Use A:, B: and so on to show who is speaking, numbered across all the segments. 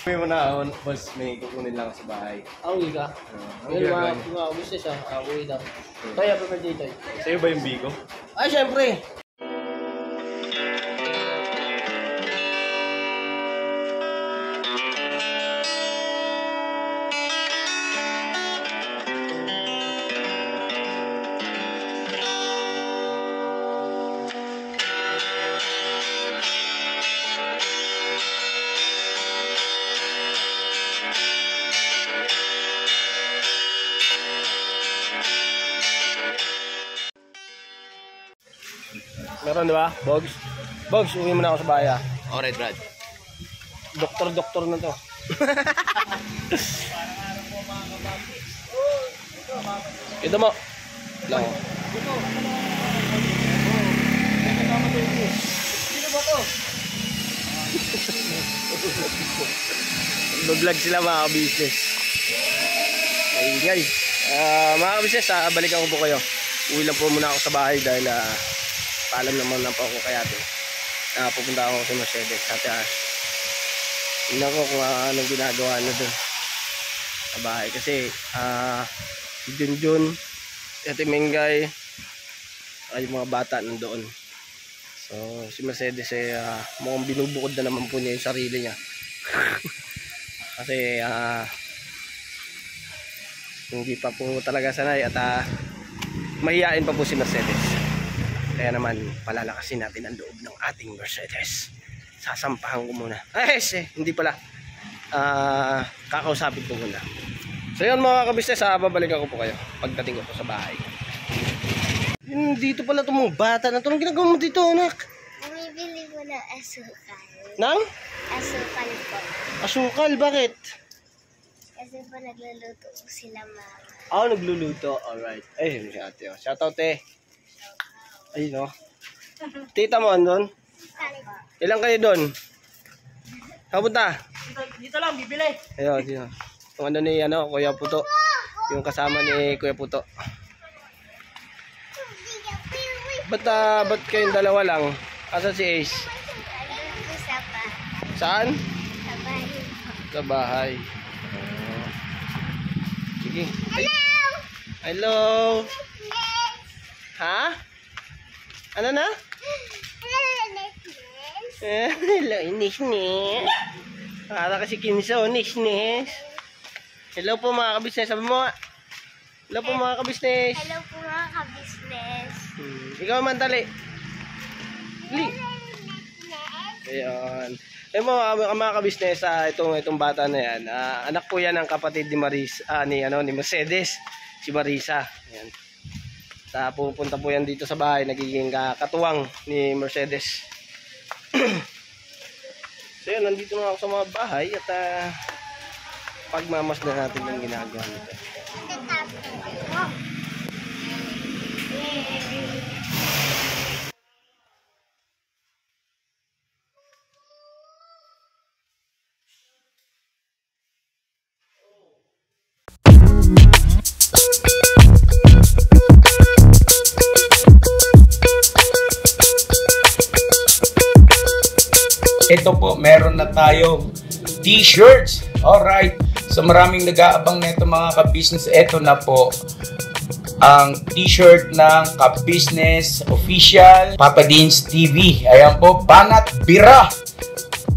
A: May mo na, boss, may kukunin lang sa bahay.
B: Uwi ka? Yun mga business uwi lang. Kaya pa dito.
A: Sa'yo ba yung bigo?
B: Ay, syempre!
A: Meron, di ba? Bogs? Bogs, uwi mo na ako sa bahay, ha?
B: Alright, Brad.
A: Doktor na to. Ito mo. Lang.
B: Sino ba to?
A: Vlog sila mga ka-business. Ayun guys. Mga ka-business, balikan ko po kayo. Uwi lang po muna ako sa bahay dahil paalam naman na po ako kay ate. Pupunta ako sa Mercedes. Ate, tingnan ko kung anong ginagawa na doon sa bahay. Kasi si Junjun, Ate Mengay, ay mga bata nandoon. So si Mercedes mukhang binubukod na naman po niya yung sarili niya. Kasi hindi pa po talaga sanay at mahihain pa po si Mercedes. Kaya naman palalakasin natin ang loob ng ating Mercedes. Sasampahan ko muna. Hindi pala. Kakausapin ko muna. So yun mga ka-business, babalikan ko po kayo pagdating ko po sa bahay. Dito pala itong mga bata na ito. Anong ginagawa mo dito, anak?
C: Bumibili ko ng asukal.
A: Nang?
C: Asukal po.
A: Asukal, bakit?
C: Kasi po nagluluto po sila mama.
A: Nagluluto. Alright. Ayun si ate. Shoutout ayun Tita mo andun? Ilang kayo doon? Kapunta?
B: Dito lang, bibili.
A: Ayun, dito. Yung ano ni Kuya Puto. Yung kasama ni Kuya Puto. Ba't kayong dalawa lang? Asa si Ace? Saan?
C: Sa bahay.
A: Sa bahay. Sige.
C: Hello!
A: Hello! Ha? Ano na? Hello, Nisnes. Para kasi Kinso, Nisnes. Hello po mga ka-business. Sabi mo nga. Hello po mga ka-business.
C: Hello po mga ka-business.
A: Ikaw man, dali. Dali. Ayan. Mga ka-business, itong bata na yan. Anak po yan ng kapatid ni ni Mercedes. Si Marisa. Ayan. Pupunta po yan dito sa bahay, nagiging katuwang ni Mercedes. So yun, nandito na ako sa mga bahay at pagmamas na natin yung ginagawa nito.
D: Ito po, meron na tayong t-shirts. Alright. So maraming nag-aabang na ito mga ka-business. Ito na po ang t-shirt ng ka-business official Papa Dean's TV. Ayan po, Banat Bira.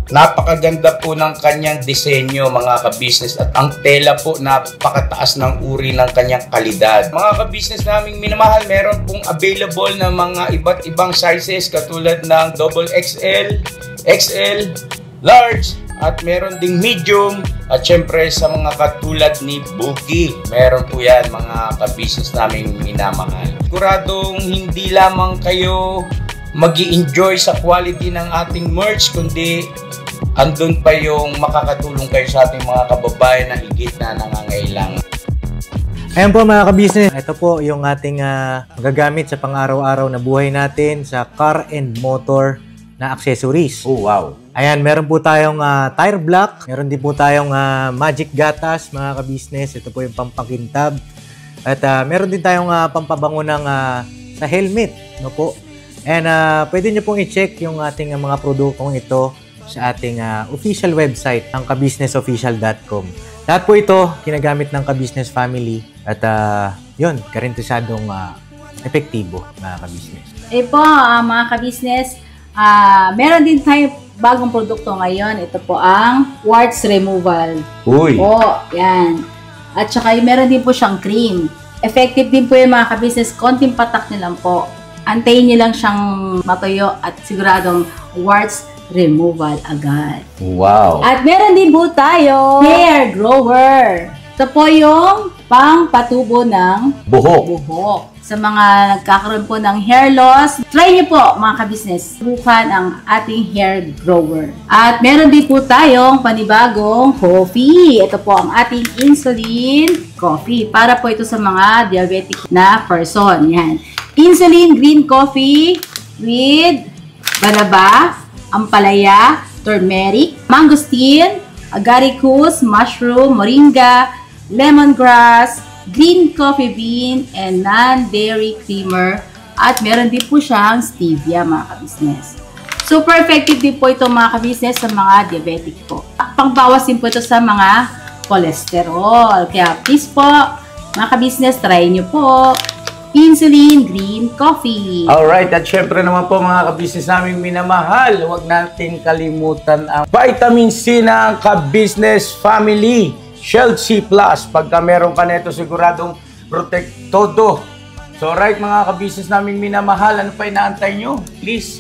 D: Napakaganda po ng kanyang disenyo mga ka-business. At ang tela po, napakataas ng uri ng kanyang kalidad. Mga ka-business naming minamahal, meron pong available na mga iba't ibang sizes katulad ng XXL, XL, large, at meron ding medium, at syempre sa mga katulad ni Boogie, meron po yan mga ka-business naming minamahal. Siguradong hindi lamang kayo mag-i-enjoy sa quality ng ating merch, kundi andun pa yung makakatulong kayo sa ating mga kababayan na higit na nangangailangan.
E: Ayan po mga ka-business, ito po yung ating magagamit sa pang-araw-araw na buhay natin sa car and motor na accessories.
D: Oh, wow.
E: Ayan, meron po tayong tire block. Meron din po tayong magic gatas, mga ka-business. Ito po yung pampakintab. At meron din tayong pampabango ng sa helmet. No po? And pwede nyo pong i-check yung ating mga produktong ito sa ating official website, ang kabusinessofficial.com. Lahat po ito, ginagamit ng Ka-Business Family at yun, karintisadong epektibo, mga ka-business.
F: Po, mga ka-business, meron din tayo bagong produkto ngayon. Ito po ang warts removal.
D: Uy!
F: Po, yan. At saka meron din po siyang cream. Effective din po yung mga ka-business. Konting patak nyo lang po. Antayin nyo lang siyang matuyo at siguradong warts removal agad.
D: Wow!
F: At meron din po tayo hair grower. Ito po yung pang-patubo ng buhok. Sa mga nagkakaroon po ng hair loss, try niyo po mga ka-business, subukan ang ating hair grower. At meron din po tayong panibagong coffee. Ito po ang ating insulin coffee. Para po ito sa mga diabetic na person. Yan. Insulin green coffee with banaba, ampalaya, turmeric, mangosteen, agaricus, mushroom, moringa, lemongrass, green coffee bean, and non-dairy creamer. At meron din po siyang stevia, mga ka-business. Super effective din po ito, mga ka-business, sa mga diabetic po. Pangbawas din po ito sa mga cholesterol. Kaya please po, mga ka-business, try nyo po insulin green coffee.
D: Alright, at syempre naman po mga ka-business naming minamahal, huwag natin kalimutan ang vitamin C ng Ka-Business Family. Shield C+. Pagka meron ka nito, siguradong protect todo. So, right mga ka-business naming minamahal, ano pa inaantay nyo? Please,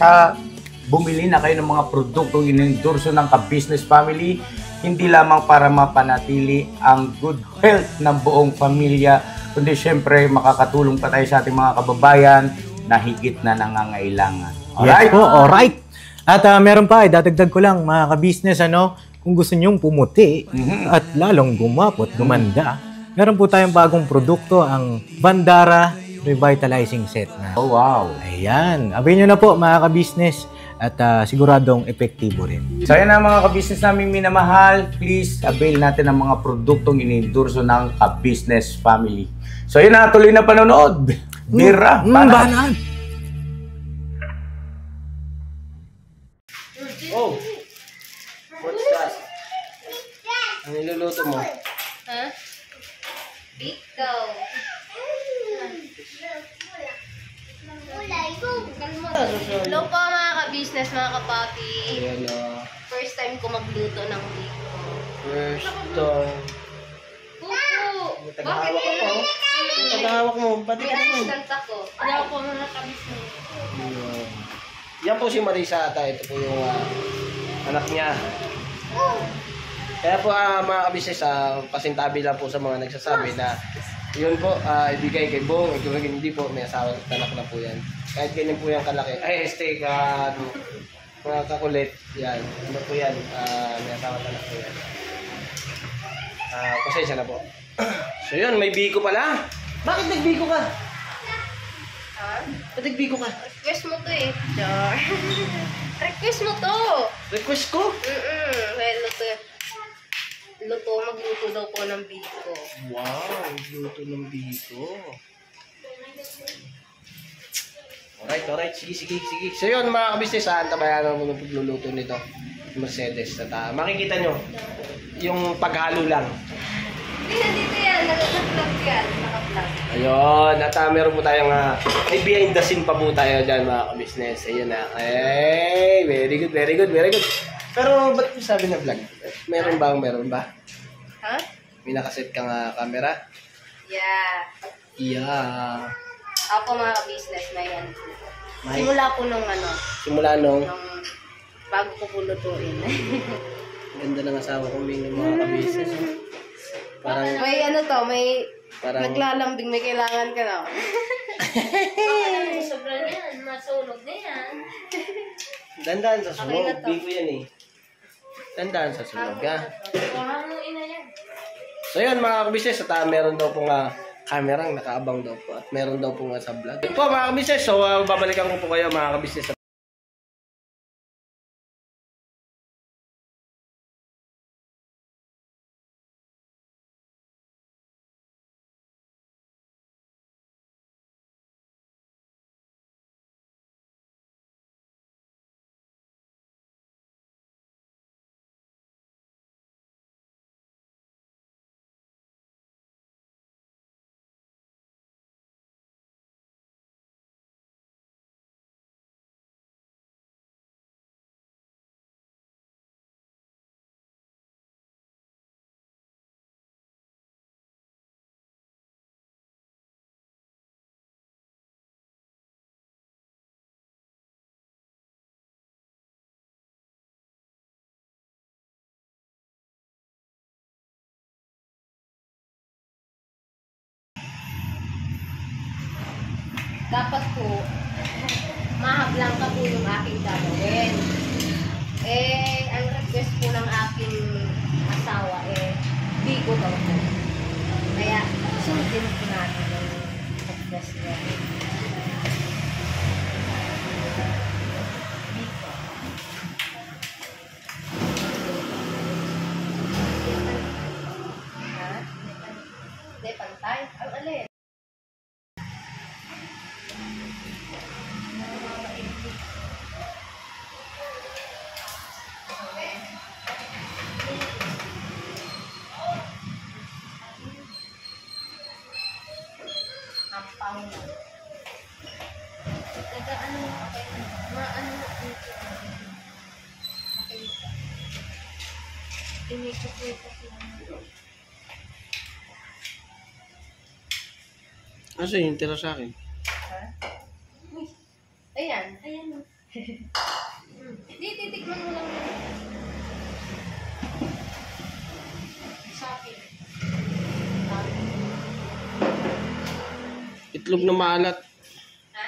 D: bumili na kayo ng mga produktong inendorso ng Ka-Business Family. Hindi lamang para mapanatili ang good health ng buong pamilya, kundi syempre makakatulong pa tayo sa ating mga kababayan na higit na nangangailangan. Alright?
E: Yes po, alright. At meron pa, dadagdag ko lang, mga ka-business, kung gusto nyong pumuti at lalong gumapot, gumanda, meron po tayong bagong produkto, ang Bandara Revitalizing Set.
D: Oh, wow.
E: Ayan. Abay nyo na po, mga ka-business. At siguradong epektibo rin.
D: So yan na mga ka-business naming minamahal, please avail natin ang mga produktong inendorso ng Ka-Business Family. So yun na, tuloy na panonood. Bira,
E: Banat.
A: Oh! What's that? Ano niluluto mo?
C: Ha? Biko. Hello po mga ka-business, mga kapapi.
A: Ayan na.
C: First time ko magluto ng biko.
A: First time.
C: Pupo!
A: Tagahawak ka pa, oh. Tagahawak mo. Pati ka mo.
C: Kanta ko. Hello po mga ka-business.
A: Yan po si Marisa ata. Ito po yung anak niya. Kaya po mga ka-business, pasintabi lang po sa mga nagsasabi na yun po, ibigay kay Bong. Hindi po, may asawa at anak na po yan. Kahit ganyan po yung kalaki. Ay, este ka, mga kakulit. Yan. Ano po yan? May asawa at anak po yan. Pasensya na po. So yun, may biko pala. Bakit nagbiko ka?
C: Ha?
A: Ba't nagbiko ka?
C: Request mo to eh. Char. Request mo to.
A: Request ko?
C: Well, magluto daw po ng biko.
A: Wow, luto ng biko. Alright. Sige. So yun mga kabisnes, antabayan mo ng pagluluto nito. Mercedes. At makikita nyo, yung paghalo lang.
C: Hindi, nandito yan. Naka-vlog yan. Naka-vlog.
A: Ayun, at meron po tayong may behind the scene pa po tayo dyan mga kabisnes. Ayun na. Hey, very good. Pero ba't mo sabi na vlog? Meron ba?
C: Ha?
A: May nakaset kang camera?
C: Yeah.
A: Yeah.
C: Ako mga business na yan.
A: May-
C: Simula po nung
A: Simula nung
C: bago ko po lutuin.
A: ganda ng asawa ko, may mga kabisnes. Parang,
C: may
A: parang,
C: naglalambing, may kailangan ka na. Sobra yan, masunog na yan.
A: dandaan sa
C: Okay
A: sunog.
C: na to.
A: Biko yan eh. Dandaan sa sunog ha.
C: Hanguin na yan.
A: So yun mga kabisnes, at meron daw pong kamerang nakaabang daw po. At meron daw pong sa vlog. Ito po mga kabisnes, so babalikan ko po kayo mga kabisnes.
G: dapat po, mahaglang ka po yung aking gagawin. Eh, ang request po ng aking asawa, bigo daw po. Kaya, sundin po natin yung request niya. Bigo. Ha? Hindi, pantay. Ang alin? Ampang. Nag-ano okay. Maano dito. Okay. Inikot-ikot lang.
B: Ano yung tira sa akin?
G: Ha? Ayan. Ayan. Di, titikman mo lang. Sa akin.
B: Itlog na maalat.
G: Ha?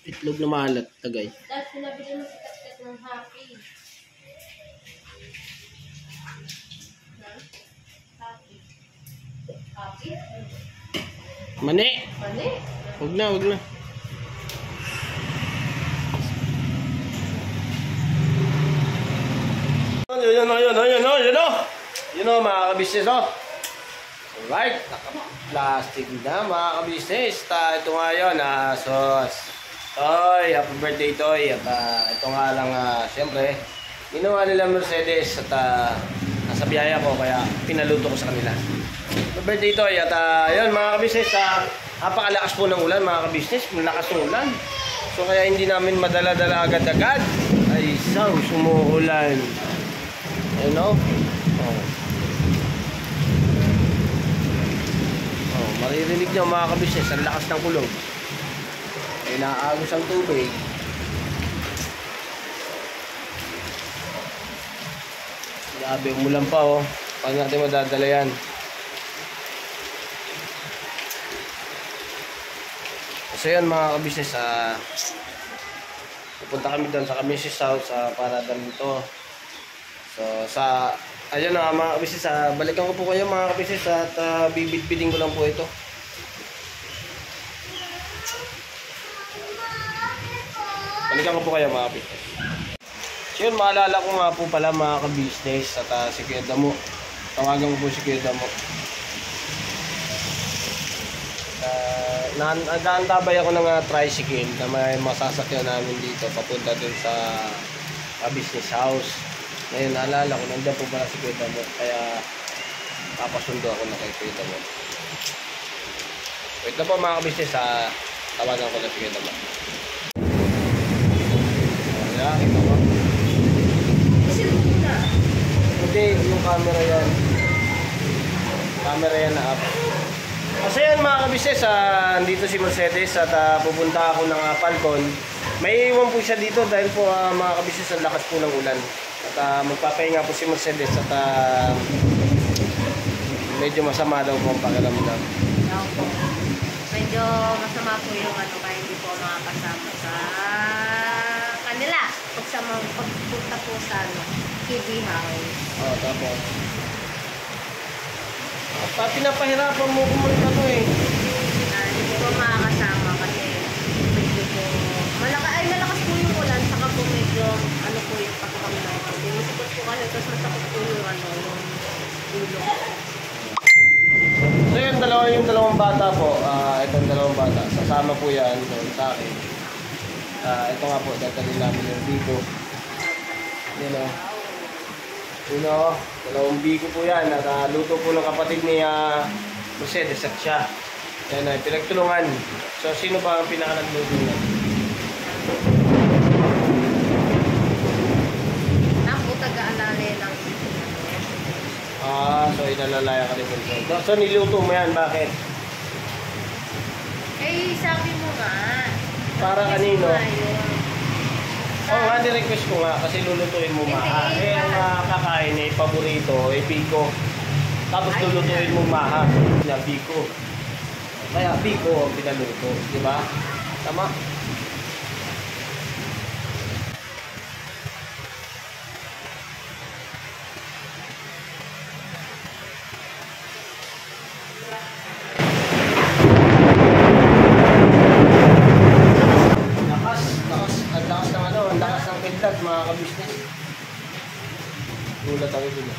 B: Itlog na maalat, tagay.
G: Dahil pinabili mo si Katkat ng happy. Ha? Happy. Happy?
B: Mani!
G: Mali.
B: Huwag na, huwag na.
A: Yun o, mga kabisnes o. Alright, naka-plastic na mga kabisnes. Ito nga yun, sos. Toy, happy birthday Toy. At ito nga lang, siyempre, ginawa nila Mercedes at nasa biyaya ko, kaya pinaluto ko sa kanila. Happy birthday Toy. At yun mga kabisnes, napakalakas po ng ulan mga kabisnes. Malakas ng ulan. So kaya hindi namin madala-dala agad-agad. Ay, sumuulan. You know? Maririnig nyo mga kabisnes, ang lakas ng kulog. Ay naaagos ang tubig. Grabe, umulan pa oh. Paano natin madadala yan? So yan mga kabisnes, pupunta kami doon sa Kamisis House para dalhin ito. So sa ayun na mga kabisnes, balikan ko po kayo mga kabisnes at bibidbidin ko lang po ito. Balikan ko po kayo mga kabisnes. So yun, maalala ko nga po pala mga kabisnes at si Kuya Damo. Tawagan ko po si Kuya Damo. Nag-aantabay ako ng tricycle na may masasakyan namin dito papunta dun sa Business House. Ngayon naalala ko, nandiyan po pala si Kuya Damo, kaya papasundo ako na kay Kuya Damo. Wait na po mga kabisnes, tawagan ko na si Kuya Damo. Ayan, ito po. Hindi, yung camera yan. Camera yan na up. Kasi yan mga kabisnes, dito si Mercedes at pupunta ako ng Falcon. May iwan po siya dito dahil po mga kabisnes, ang lakas po ng ulan. At magpapahinga po si Mercedes at medyo masama daw po ang pakiramdam.
G: Medyo masama po yung kaya hindi po makakasama sa kanila. Pagpunta po sa TV House.
A: Oo, tapos. At pinapahirapan mo kung
G: Hindi po makakasama kasi medyo po malakas po yung ulan, saka po medyo po yung pagkakamay. Masikot po kasi, tapos masakot po yung yung ulo.
A: So yung dalawang bata po, itong dalawang bata, sasama po yan sa akin. Ito nga po, dadalhin namin yung bigo. Yun o. Yun o, dalawang bigo po yan. At luto po ng kapatid ni Mercedes at siya. Yan ay pinagtulungan. So sino ba ang pinaka-nagluto yan?
G: Ako taga-alala lang.
A: So inalalaya ka rin po. So niluto mo yan, bakit?
G: Sabi mo nga.
A: Para kanino?
G: Oo
A: nga, ni-request ko nga kasi lulutuin mo maha. Ang kakain paborito, biko. Tapos lulutuin mo maha na biko. Kaya biko ang pinaluto, di ba? Tama. Ang lakas ng pintat, mga kabisnes. Gulat ako dun.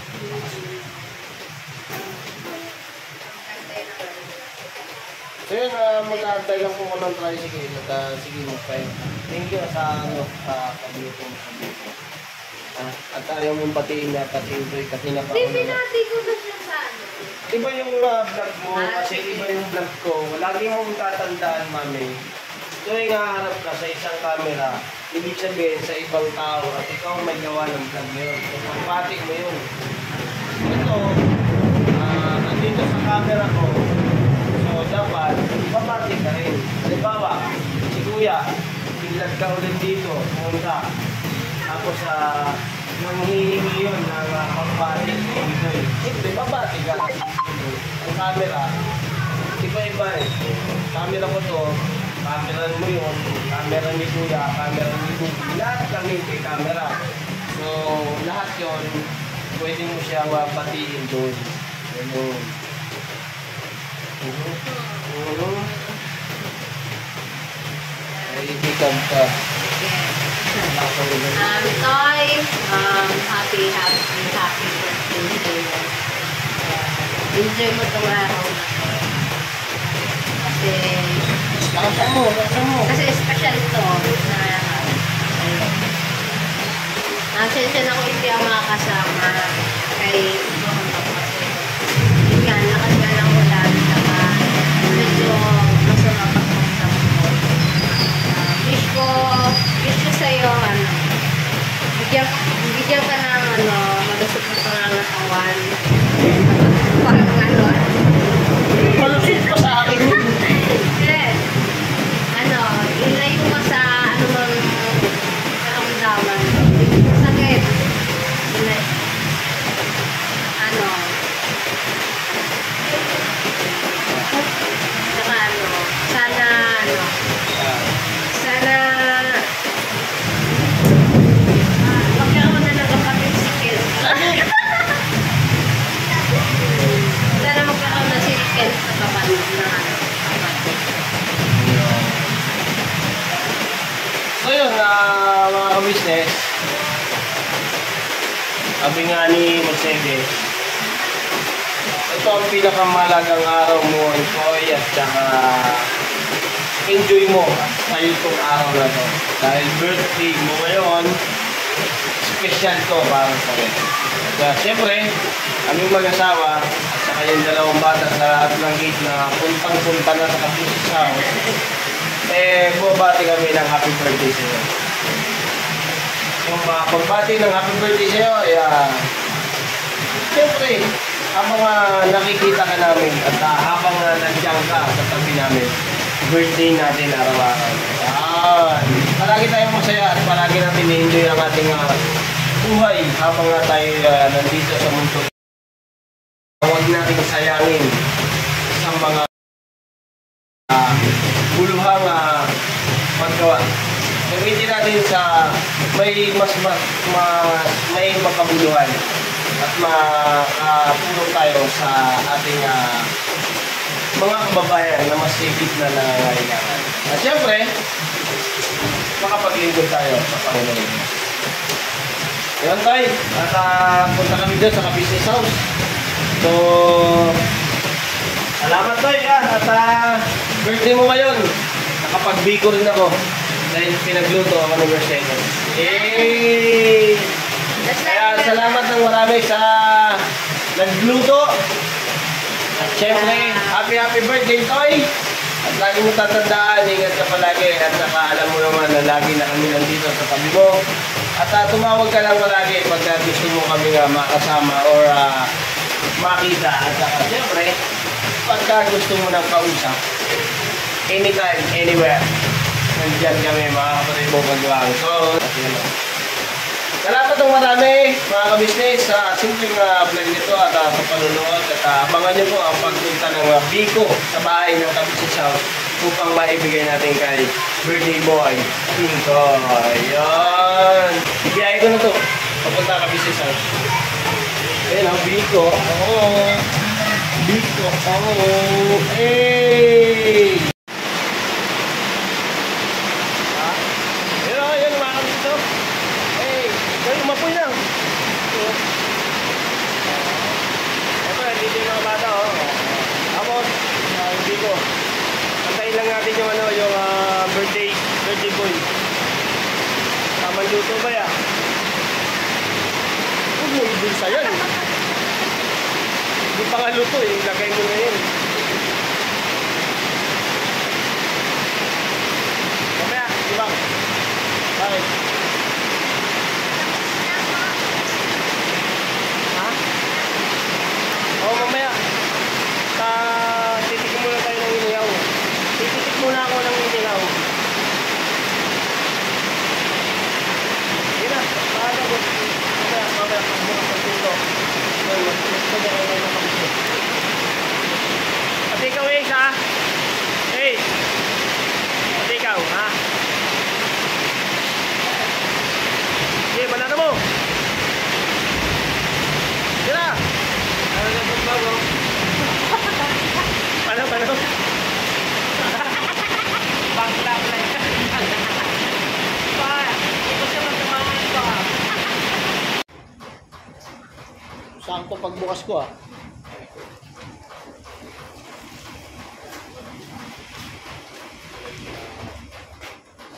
A: So yun, mag-aantay lang po ko ng tricycle at sige mag-file. Thank you sa pag-luto mo sa dito. At ayaw mong patiin na enjoy kasi na pa ako.
G: Pinati ko na siya sa ano.
A: Iba yung vlog mo kasi iba yung vlog ko. Lagi mong tatandaan, mami. Tuwing haharap ka sa isang camera, ibig sabihin sa ibang tao at ikaw may gawa ng vlog mo yun. So, pati mo yun. Ito, andito sa camera ko, so dapat, papati ka rin. Halimbawa, si Kuya, biglag ka ulit dito, pumunta. Tapos, nanghihingi yun ng pagpati. Siyempre, papati ka. Ang camera, iba-iba eh. Camera ko to, camera mo yun, camera ni Kuya, camera ni Kuya, lahat kami may camera. So, lahat yun, pwede mo siyang patiin doon. Ganun. Ay, ibigam ka.
G: Toy, happy birthday. Enjoy mo itong araw na to. Kasi, kasi special ito na nasensya na ko hindi ang makakasama kay yun nga, lakas nga lang ulan saka medyo masama pagpagsam ko. Wish ko sa'yo bigyan ka ng malusog na pangangatawan parang
A: Malusog pa sa akin.
G: ilayo ka sa anumang karamdaman. Sakit. Saka sana magkaroon na ng kapatid sikil. Sana magkaroon na sikil sa kapatid na kapatid.
A: So yun, mga kabisnes, sabi nga ni Mercedes, ito ang pinakamalagang araw mo, enjoy at saka enjoy mo sa itong araw na to. Dahil birthday mo ngayon, special to para sa akin. Kaya siyempre, aming mag-asawa at saka yung dalawang bata sa lahat ng gate na puntang-punta na sa kabisnes house, bumabati kami ng happy birthday sa iyo. Yung pagbati ng happy birthday sa iyo, siyempre, habang nakikita ka namin at habang nandiyan ka sa tabi namin, birthday natin araw-araw. Palagi tayong masaya at palagi natin na-enjoy ang ating buhay habang tayo nandito sa mundo. Huwag natin sayangin sa mga buluhang paggawa. Gamitin natin sa may may makabuluhan at makapulong tayo sa ating mga kababayan na mas higit na nangangailangan. At siyempre, makapaglingkod tayo sa Panginoon. Yan tayo. At punta kami doon sa business house. So, salamat tayo. At birthday mo ngayon. Nakapag-biko rin ako. Dahil pinagluto ako ng Mercedes. Kaya salamat ng marami sa nagluto. At syempre, happy birthday, Toy! At lagi mo tatandaan, ingat ka palagi. At saka alam mo naman na lagi na kami nandito sa tabi mo. At tumawag ka lang palagi pag gusto mo kami makasama or makita. At saka syempre, pagka gusto mo ng kausap, anytime, anywhere, nandiyan kami mga kapatid mo pagluwang. So, salamat ng marami mga kabisnes sa simpleng vlog nito at sa panunood at abangan nyo po ang pagpunta ng Biko sa bahay ng Kabisnes House upang maibigay natin kay birthday boy Pinto. Ayan. Ibiyahe ko na to. Papunta ka business house. Ayan ang Biko. Oo. Biko. Oo. Hey! Ayan mga kabis to. Hey! Kaya umapoy lang. Ito, dito yung mga bata. Tapos, Biko. Antayin lang natin yung yung birthday boy. Tamang luto ba ya? Huwag mo ibulsa yan. Hindi pa nga luto eh. Ilagay mo na yun. Mamaya, di ba? Bakit? Ha? Oo, mamaya. Titik muna tayo ng inihaw. Titik muna ako ng inihaw. Hindi na. Paano ko? Mamaya. Pagbukas ng pinto. Magpagod ako ng kapitid. At ikaw, Ace, ha? Ace! At ikaw, ha? Sige, banata mo! Sira! Ano na itong bago? Paano? Bangklap na yan. Pa! Ipos ka magkamahan ito, ha?
B: Sakto pagbukas ko ah.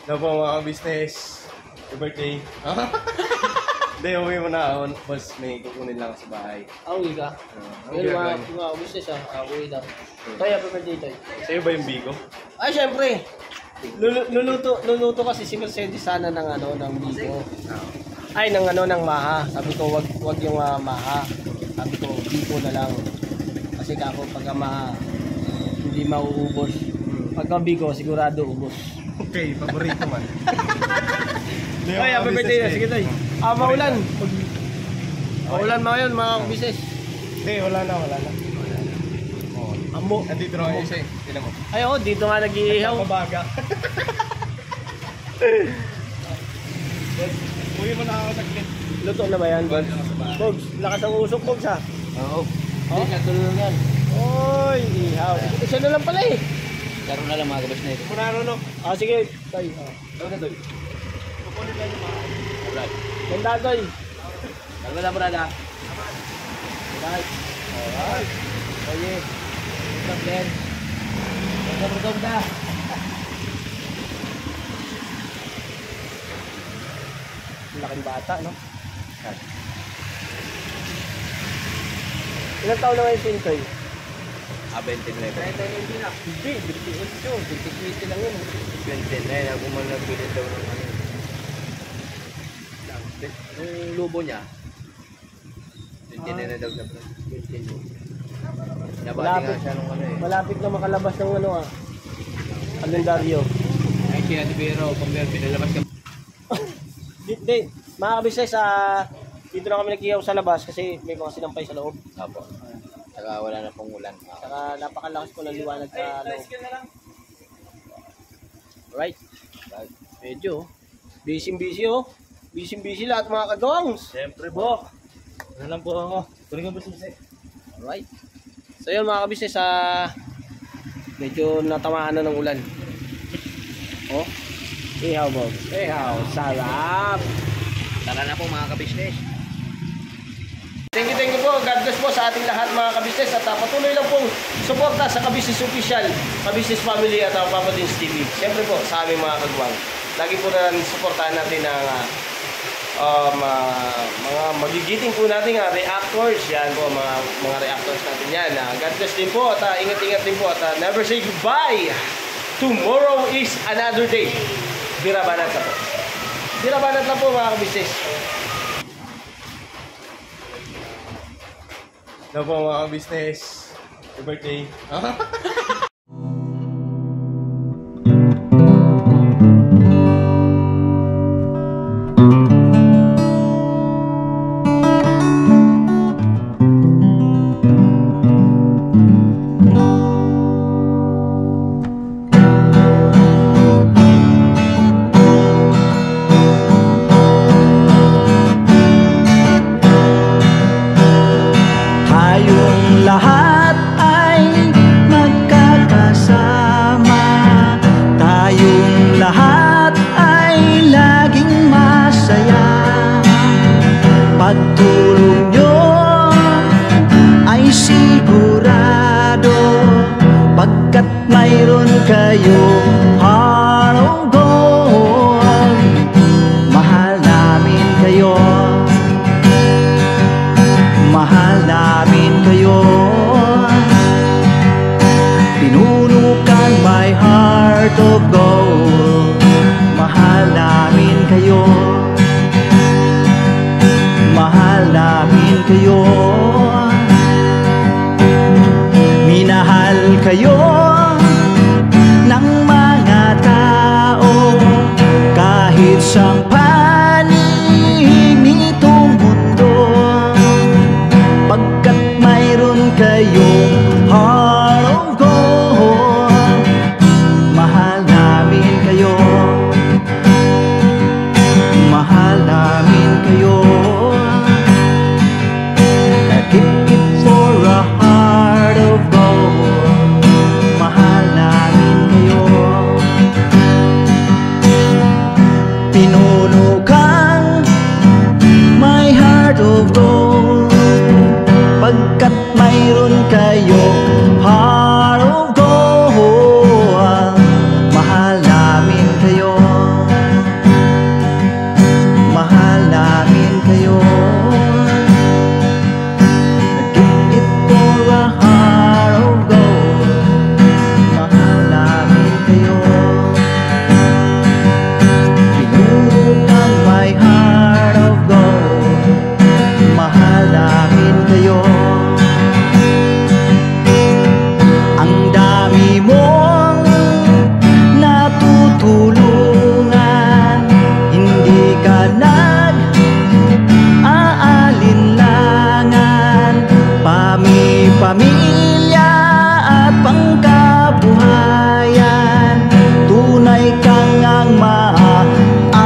A: Ano po mga business? Happy birthday. Hindi, uwi mo na ako. Boss, may kukunin lang sa bahay.
B: Uwi ka? Ngayon mga business uwi daw. Tayo, happy birthday tayo.
A: Sa'yo ba yung Bigo?
B: Ay, syempre. Luluto kasi si Mercedes sana ng Biko. Ay, ng Maha. Sabi ko, wag yung Maha. Sabi ko, Biko na lang. Kasi kako pagka Maha, hindi mauubos. Pagka Biko, sigurado ubos.
A: Okay, paborito man.
B: Ay, happy birthday na. Sige tayo. Maulan. Maulan mga yun, mga business.
A: Hindi, wala na.
B: Amo.
A: Andito na kayo siya. Tinan mo.
B: Ay, dito nga nag-iihaw.
A: Pabaga. Uwi mo na ako saglit.
B: Luto na ba yan, Bogs? Bogs, lakas ang usok, Bogs, ha?
A: Oo.
B: Hindi, katulong yan. Oy, ihaw. Isa na lang pala eh.
A: Laro na lang mga kabas na ito.
B: Punaro, no? Sige. Tay.
A: Ano na doy? Kukunin lang yung mga. Alright.
B: Ganda, Toy.
A: Talaga na brada.
B: Alright. Oye. Stop then. Ganda. Laking bata, no? Ilang taon na ngayon si Intoy?
A: 29.
B: Hindi, 20 lang yun.
A: 29, ako man nagpilit daw ng ano. Yung lubo niya, 29 na daw na bro. 29. Nabati nga siya nung ano eh.
B: Malapit na makalabas ng kalendaryo.
A: Ay siya, di biro, kung meron pinalabas ka.
B: Hindi, mga kabisnes, dito na kami nag-ihaw sa labas kasi may mga sinampay sa loob.
A: Apo. Saka wala na pong ulan.
B: Saka napakalakas po ng liwanag sa loob. Right. Medyo. Busy oh. Busy lahat mga kagongs.
A: Siyempre po.
B: Ano lang po ako. Tuloy ka ba susi? Alright. So yun mga kabisnes, medyo natamaan na ng ulan. Oh. Ihaw, Bob. Ihaw. Sarap.
A: Tara na po mga kabisnes.
B: Thank you po. God bless po sa ating lahat mga kabisnes at patuloy lang pong suporta sa Kabisnes Official, Kabisnes Family at Papa Dins TV. Siyempre po sa aming mga kagwang. Lagi po na suportahan natin ang mga magigiting po natin reactors. Yan po mga reactors natin yan. God bless din po at ingat-ingat din po at never say goodbye. Tomorrow is another day. Birabanat na po. Birabanat na po mga kabisnes.
A: Ano po mga business? Happy birthday.
H: tulong nyo ay sigurado, pagkat mayroon kayo heart of gold. Mahal namin kayo, mahal namin kayo. Pinunukan my heart of gold. Mahal namin kayo, mahal namin kayo. Minahal kayo ng mga tao kahit sang panig nitong mundo, pagkat mayroon kayong heart of gold. Mahal namin kayo, mahal namin kayo. Keep it for a heart of gold. Mahal namin kayo. Pinunukan my heart of gold, pagkat mayroon kayo heart of gold. Mahal namin kayo, mahal namin kayo. Keep it for a heart of gold. Mahal namin kayo. Pinunukan my heart of gold. Mahal namin kayo. Ang dami mong natutulungan, hindi ka nag-aalinlangan. Pamilya at pangkabuhayan, tunay kang ang maaasahan.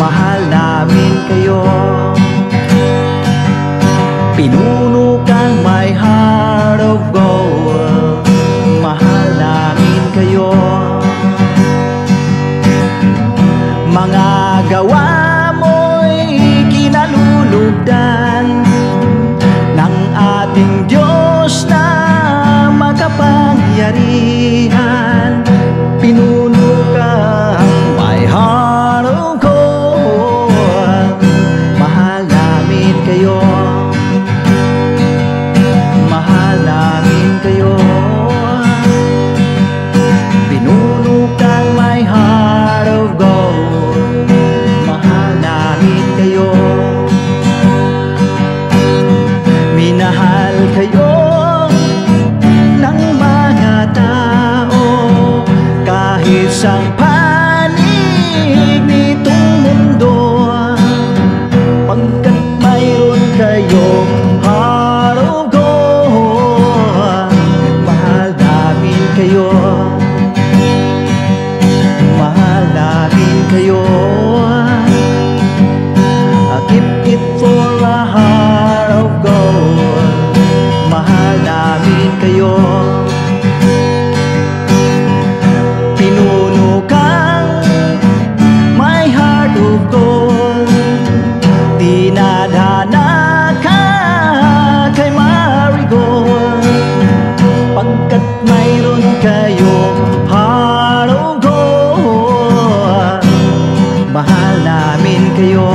H: Mahal namin kayo. Pinunukan my heart of gold. Mahal namin kayo. Mga gawa mo'y kinalulugdan ng ating Diyos na makapangyarihan. Pinunukan my heart of gold. Mahal namin kayo, mahal namin kayo. Pinunukan my heart of gold. Mahal namin kayo. Minahal kayo ng mga tao kahit sang panig nitong mundo, pagkat mayroon kayong heart. mahal namin kayo.